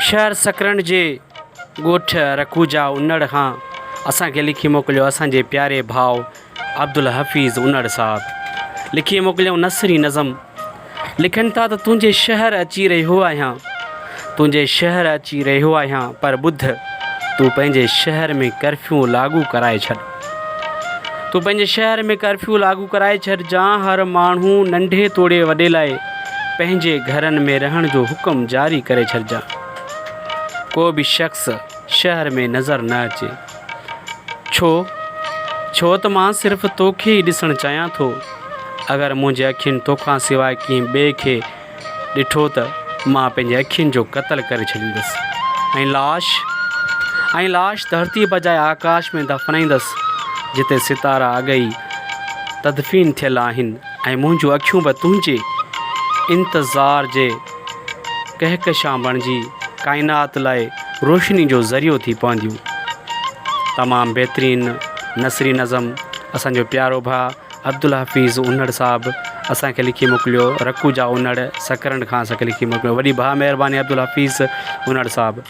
शहर सकरण जे ॻोठ रखूजा उन्नड़ खां असांखे लिखी मोकिलियो असांजे प्यारे भाउ अब्दुल हफ़ीज़ उन्नड़ साहब। लिखी मोकिलियो नसरी नज़म। लिखनि था त तुंहिंजे शहर अची रहियो आहियां, तुंहिंजे शहर अची रहियो आहियां, पर ॿुध तूं पंहिंजे शहर में कर्फ्यू लागू कराए छॾ। तूं पंहिंजे शहर में कर्फ्यू लागू कराए छॾ। जा हर माण्हू नंढे तोड़े वॾे लाइ पंहिंजे घरनि में रहण जो हुकुम जारी करे छॾिजां। को बि शख़्स शहर में नज़र न अचे। छो त मां सिर्फ़ु तोखे ई ॾिसणु चाहियां थो। अगरि मुंहिंजे अखियुनि तोखां सवाइ कंहिं ॿिए खे ॾिठो त मां पंहिंजे अखियुनि जो क़त्ल करे छॾींदुसि ऐं लाश धरती बजाए आकाश में दफ़नाईंदुसि जिते सितारा अॻई तदफ़ीन थियल आहिनि ऐं मुंहिंजूं अखियूं बि तुंहिंजे इंतज़ार जे कहकशां बणिजी काइनात लाइ रोशनी जो ज़रियो थी पवंदियूं। तमामु बहितरीनु नसरी नज़म असांजो प्यारो भाउ अब्दुल हफ़ीज़ उन्नड़ साहब असांखे लिखी मोकिलियो। रखूजा उन्नड़ सकरण खां असांखे लिखी मोकिलियो। वॾी भाउ महिरबानी अब्दुल हफ़ीज़ उन्नड़ साहब।